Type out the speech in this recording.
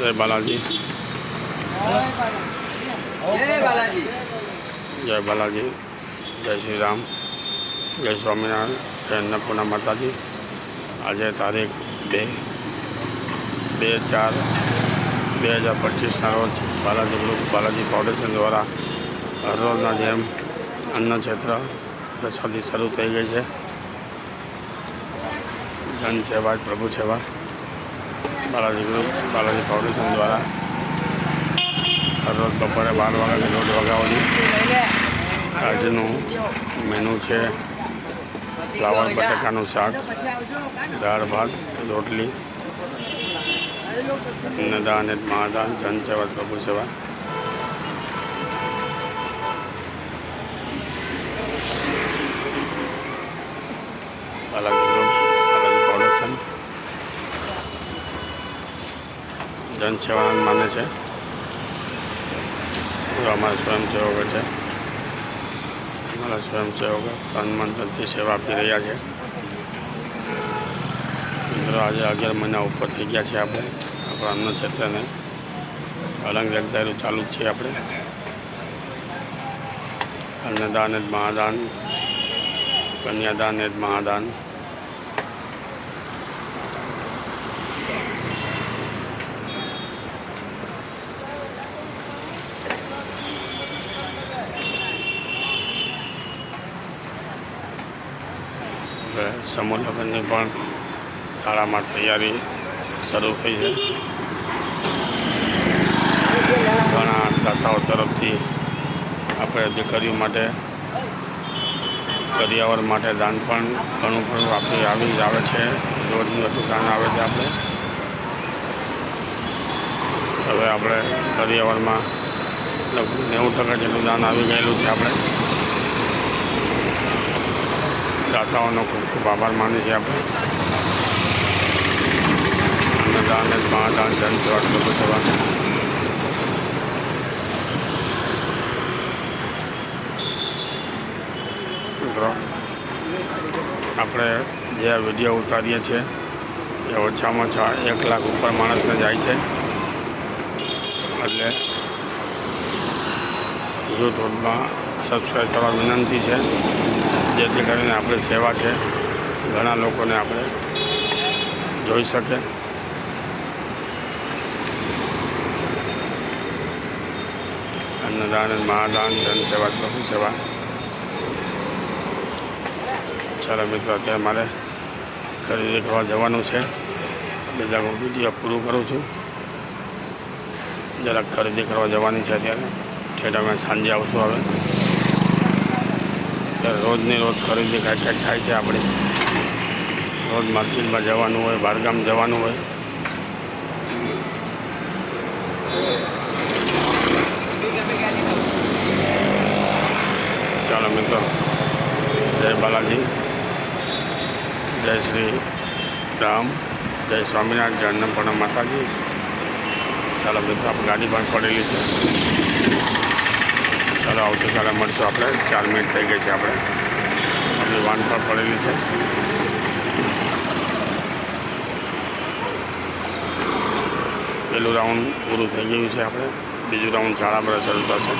जय बालाजी, जय बालाजी, जय श्री राम, जय स्वामीनारायण, जय अन्नपूर्णा माताजी। आज तारीख 2/4/2025 रोज बालाजी ग्रुप बालाजी फाउंडेशन द्वारा हर रोजना जेम अन्न क्षेत्र प्रसादी शुरू थी गई है। जन सेवा प्रभु सेवा बालाजी ग्रुप बालाजी फाउंडेशन द्वारा हर रोज बपोरे 12 वागे 1:30 वाग्यावधी આજનું મેનુ છે ફ્લાવર બટાકાનું શાક, દાળ ભાત, રોટલી, અન્નદાન મહાદાન, જન સેવા પ્રભુ સેવા। બાલાજી ગ્રુપ બાલાજી ફાઉન્ડેશન જન સેવાનંદ માને છે। અમારા સ્વયંસેવકો છે, અમારા સ્વયંસેવકો તન મન ધનથી સેવા આપી રહ્યા છે। મિત્રો આજે 11 મહિના ઉપર થઈ ગયા છે। આપણે આપણા અન્ન ક્ષેત્રને અલંગ જગદાયરું ચાલુ જ છે। આપણે અન્નદાન જ મહાદાન, કન્યાદાન જ મહાદાન। સમૂહ લગ્નની પણ શાળામાં તૈયારી શરૂ થઈ છે। ઘણા દાતાઓ તરફથી આપણે દીકરીઓ માટે કરિયાવર માટે દાન પણ ઘણું ઘણું આવી જ આવે છે। રોજનું એટલું દાન આવે છે। આપણે હવે આપણે કરિયાવરમાં લગભગ 90% જેટલું દાન આવી ગયેલું છે। આપણે દાતાઓનો ખૂબ ખૂબ આભાર માનીએ છીએ। આપણે અન્નદાન મહાદાન જન સેવા પ્રભુ સેવા। આપણે જે આ વિડીયો ઉતારીએ છીએ એ ઓછામાં ઓછા 1 લાખ ઉપર માણસને જાય છે। એટલે યુટ્યુબમાં સબસ્ક્રાઈબ કરવા વિનંતી છે, જેથી કરીને આપણી સેવા છે ઘણા લોકોને આપણે જોઈ શકે। અન્નદાન મહાદાન જન સેવા પ્રભુ સેવા। ચાલો મિત્રો, અત્યારે મારે ખરીદી કરવા જવાનું છે। બીજા કોઈ વિડીયો પૂરું કરું છું। જરાક ખરીદી કરવા જવાની છે। અત્યારે ઠેઠ અમે સાંજે આવશું। હવે ત્યારે રોજની રોજ ખરીદી કાંઈક થાય છે। આપણી રોજ માર્કેટમાં જવાનું હોય, બહારગામ જવાનું હોય। ચાલો મિત્રો, જય બાલાજી, જય શ્રી રામ, જય સ્વામિનારાયણ, જય અન્નપૂર્ણા માતાજી। ચાલો મિત્રો, આપણી ગાડી પણ પડેલી છે। ચાલો આવતીકાલે મળશું। આપણે 4 મિનિટ થઈ ગઈ છે। આપણે આપણી વાન પણ પડેલી છે। પહેલું રાઉન્ડ પૂરું થઈ ગયું છે। આપણે બીજું રાઉન્ડ શાળા પર શરૂ થશે।